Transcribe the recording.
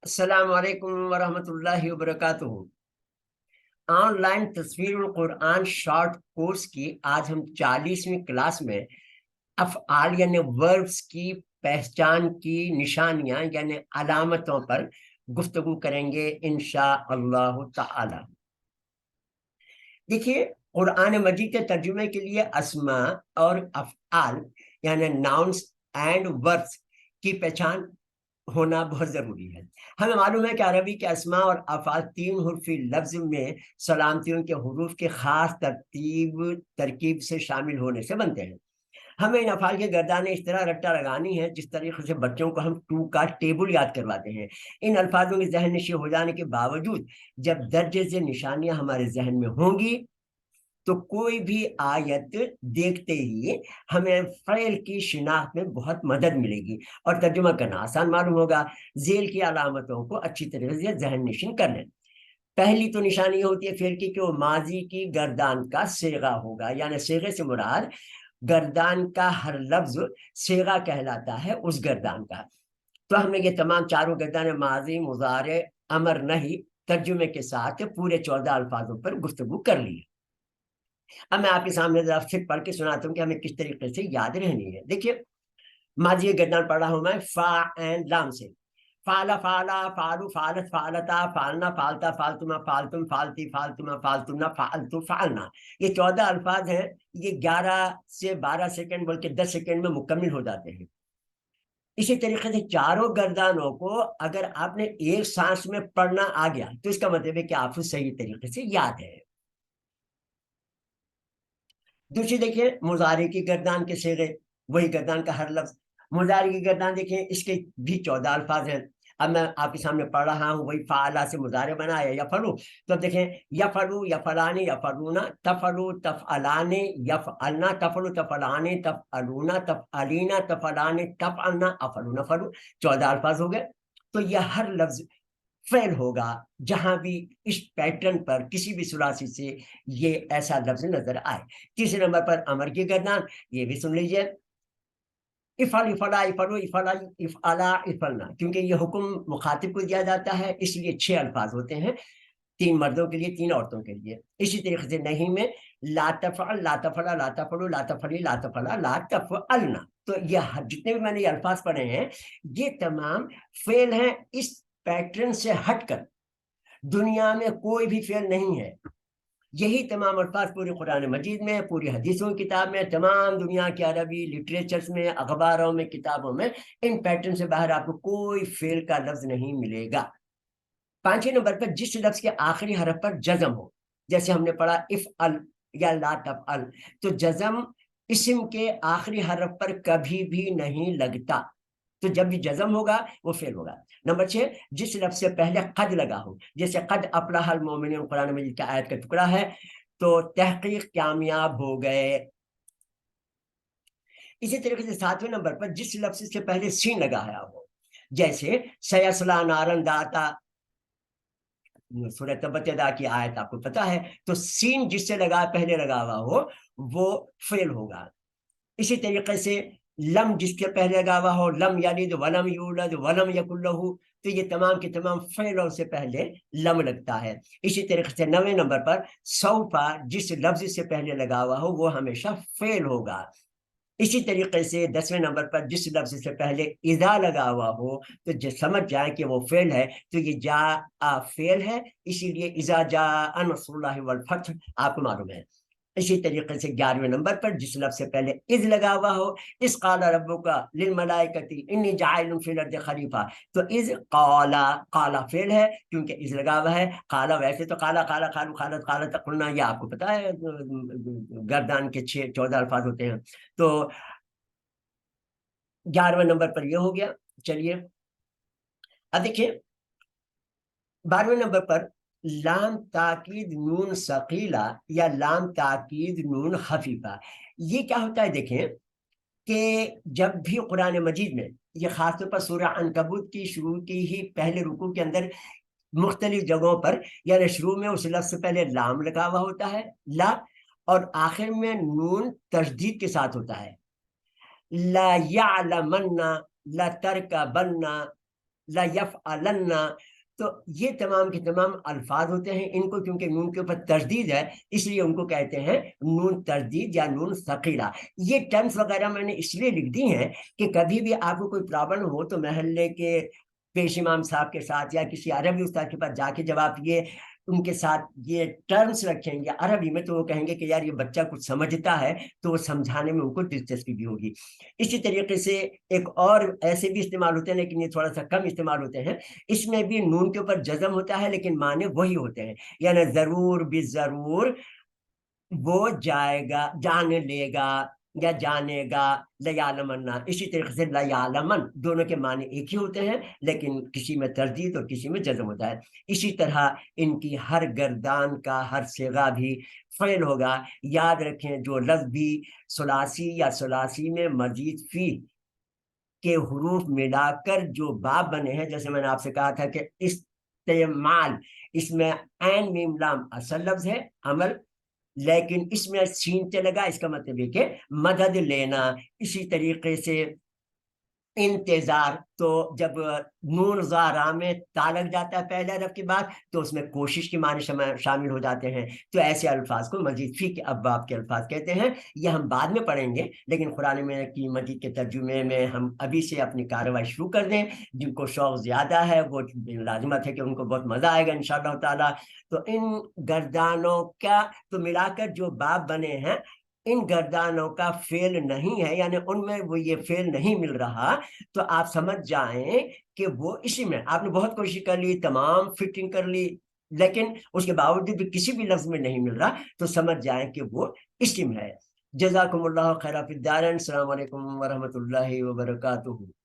अस्सलाम वालेकुम वरहमत llahi वबरकातुहू। ऑनलाइन तस्वीरुल कुरान शॉर्ट कोर्स की आज हम 40वीं क्लास में अफ़आल यानी वर्ब्स की पहचान की निशानियां यानी अलामतों पर गुफ्तगू करेंगे इंशा अल्लाह ताला। देखिए, कुरान मजीद के तर्जुमे के लिए अस्मा और अफ़आल यानी नाउन्स एंड वर्ब्स की पहचान होना बहुत जरूरी है। हमें मालूम है कि अरबी के अस्मा और अफ़ाल तीन हुर्फी लफ्ज में सलामतियों के हुरूफ के खास तरकीब से शामिल होने से बनते हैं। हमें इन अफ़ाल के गर्दानें इस तरह रट्टा लगानी है जिस तरीके से बच्चों को हम टू का टेबल याद करवाते हैं। इन अल्फाजों के जहन नशी हो जाने के बावजूद जब दर्जे से निशानियां हमारे जहन में होंगी तो कोई भी आयत देखते ही हमें फ़ैल की शिनाख्त में बहुत मदद मिलेगी और तर्जुमा करना आसान मालूम होगा। झेल की अलामतों को अच्छी तरह से जहन नशीन कर लें। पहली तो निशानी होती है फेल की कि वो माजी की गर्दान का सेगा होगा, यानी सेगे से मुराद गर्दान का हर लफ्ज सेगा कहलाता है उस गर्दान का। तो हमने ये तमाम चारों गर्दान माजी मुजारे अमर नहीं तर्जुमे के साथ पूरे 14 अल्फाजों पर गुफ्तगू कर ली। अब मैं आपके सामने जरा फिर पढ़ के सुनाता हूँ कि हमें किस तरीके से याद रहनी है। देखिए, माजी गर्दान पढ़ रहा हूं मैं फा एंड लाम से। फाला फाला फालू फालत फालता फालना फालता फालतुमा फालतुम फालती फालतुमा फालतुना फालतू फालना। ये 14 अल्फाज हैं। ये 11 से 12 सेकंड बल्कि 10 सेकंड में मुकम्मल हो जाते हैं। इसी तरीके से चारों गर्दानों को अगर आपने एक सांस में पढ़ना आ गया तो इसका मतलब है कि आपको सही तरीके से याद है। दूसरी देखिए, मुजारे की गर्दान के सेगे, वही गर्दान का हर लफ्ज। मुजारे की गर्दान देखिए, इसके भी 14 अल्फाज हैं। अब मैं आपके सामने पढ़ रहा हूँ, वही फाला से मुजारे बना है यफलू। तो अब देखें, यफलू यफलाने यफलूना तफलू तफअलाने यफअलना तफलू तफअलाने तफअलूना तफअलीना तफअलाने तफअलना अफलूना फलू। 14 अल्फाज हो गए। तो यह हर लफ्ज फेल होगा जहां भी इस पैटर्न पर किसी भी सुरासी से ये ऐसा लफ्ज नजर आए। तीसरे नंबर पर अमर की गर्दान, ये भी सुन लीजिए। इफल इफला इफलो इफला इफअला इफलना, क्योंकि ये हुक्म मुखातिब को दिया जाता है इसलिए 6 अल्फाज होते हैं, 3 मर्दों के लिए 3 औरतों के लिए। इसी तरीके से नहीं में ला तफअल ला तफला ला तफलु ला तफली ला तफला ला तफअलना। तो ये जितने भी मैंने ये अल्फाज पढ़े हैं ये तमाम फेल हैं। इस पैटर्न से हटकर दुनिया में कोई भी फेल नहीं है। यही तमाम अल्फाज पूरे कुरान मजीद में, पूरी हदीसों की किताब में, तमाम दुनिया के अरबी लिटरेचर्स में, अखबारों में, किताबों में इन पैटर्न से बाहर आपको कोई फेल का लफ्ज नहीं मिलेगा। पांचवें नंबर पर जिस लफ्ज के आखिरी हरफ पर जज्म हो, जैसे हमने पढ़ा इफ अल या ला तफ अल, तो जज्म इस्म के आखिरी हरफ पर कभी भी नहीं लगता। तो जब भी जज्म होगा वो फेल होगा। नंबर 6, जिस लफ्ज से पहले कद लगा हो, जैसे कद अफलाहल मोमिनून कुरान मजीद का आयत का टुकड़ा है, तो तहकीक कामयाब हो गए। इसी तरीके से 7वें नंबर पर जिस लफ्ज से पहले सीन लगाया हो, जैसे सयसला नारन दाता, सूरह तब्बतदा की आयत आपको पता है, तो सीन जिससे लगा पहले लगा हुआ हो वो फेल होगा। इसी तरीके से लम जिसके पहले लगा हुआ हो, लम यलिद वलम यूलद वलम यकुल लहू, तो ये तमाम के तमाम फेलों से पहले लम लगता है। इसी तरीके से 9वें नंबर पर सौफा जिस लफ्ज से पहले लगा हुआ हो वो हमेशा फेल होगा। इसी तरीके से 10वें नंबर पर जिस लफ्ज से पहले इज़ा लगा हुआ हो तो जो समझ जाए कि वो फेल है, तो ये जा आ फेल है, इसीलिए इज़ा जा नसरुल्लाहि वल फथ आपको मालूम है। इसी तरीके से 11वें नंबर पर जिस लफ्ज से पहले इज लगा हुआ हो, इस काला रब्बुका लिल मलाइकती इन्नी जाइलुन फिल अर्दि खलीफा, तो इज काला, काला फेल है क्योंकि इज लगा हुआ है। काला वैसे तो काला काला खालू खालत काला तकुलना, ये आपको पता है गर्दान के 14 अल्फाज होते हैं। तो 11वें नंबर पर ये हो गया। चलिए अब देखिए 12वें नंबर पर लाम ताकीद नून सकीला या लाम ताकीद नून खफीफा। ये क्या होता है देखें कि जब भी कुरान मजीद में, ये खासतौर पर सूरह अनकबूत की शुरू की ही पहले रुकू के अंदर मुख्तलिफ जगहों पर, यानी शुरू में उस लफ्ज से पहले लाम लगा हुआ होता है ला, और आखिर में नून तशदीद के साथ होता है। ला यालमन्ना ला तरकबन्ना لا یفعلن، تو یہ تمام کے تمام الفاظ ہوتے ہیں، ان کو کیونکہ نون کے اوپر تشدید ہے اس لیے ان کو کہتے ہیں نون تشدید یا نون ثقیلہ۔ یہ ٹرمز وغیرہ میں نے اس لیے لکھ دی ہیں کہ کبھی بھی آپ کو کوئی پرابلم ہو تو محلے کے پیش امام صاحب کے ساتھ یا کسی عربی استاد کے پاس جا کے جب آپ یہ ان کے ساتھ یہ ٹرمز رکھیں گے عربی میں تو وہ کہیں گے کہ یار یہ بچہ کچھ سمجھتا ہے، تو وہ سمجھانے میں ان کو دلچسپی بھی ہوگی۔ اسی طریقے سے ایک اور ایسے بھی استعمال ہوتے ہیں لیکن یہ تھوڑا سا کم استعمال ہوتے ہیں، اس میں بھی نون کے اوپر جزم ہوتا ہے لیکن معنی وہی ہوتے ہیں، یعنی ضرور بھی ضرور وہ جائے گا، جان لے گا یا جانے گا، لیعلمن، اسی طریقے سے لیعلمن دونوں کے معنی ایک ہی ہوتے ہیں لیکن کسی میں تردید اور کسی میں جزم ہوتا ہے۔ اسی طرح ان کی ہر گردان کا ہر صیغہ بھی فعل ہوگا۔ یاد رکھیں جو لفظ بھی ثلاثی یا ثلاثی میں مزید فی کے حروف ملا کر جو باب بنے ہیں، جیسے میں نے آپ سے کہا تھا کہ استعمال، اس میں عین میم لام اصل لفظ ہے عمل، لیکن اس میں سین چلے گا، اس کا مطلب ہے کہ مدد لینا۔ اسی طریقے سے انتظار، تو جب نون زارا میں تا لگ جاتا ہے پہلے حرف کے بعد تو اس میں کوشش کے معنی شامل ہو جاتے ہیں، تو ایسے الفاظ کو مزید فی کے ابواب کے الفاظ کہتے ہیں۔ یہ ہم بعد میں پڑھیں گے لیکن قرآن میں کی مجید کے ترجمے میں ہم ابھی سے اپنی کارروائی شروع کر دیں۔ جن کو شوق زیادہ ہے وہ لازمت ہے کہ ان کو بہت مزہ آئے گا انشاءاللہ تعالیٰ۔ تو ان گردانوں کا تو ملا کر جو باب بنے ہیں، ان گردانوں کا فعل نہیں ہے، یعنی ان میں وہ یہ فعل نہیں مل رہا، تو آپ سمجھ جائیں کہ وہ اسی میں آپ نے بہت کوشش کر لی، تمام فٹنگ کر لی، لیکن اس کے باوجود بھی کسی بھی لفظ میں نہیں مل رہا، تو سمجھ جائیں کہ وہ اسم ہے۔ جزاکم اللہ خیر فی الدارین۔ السلام علیکم ورحمۃ اللہ وبرکاتہ۔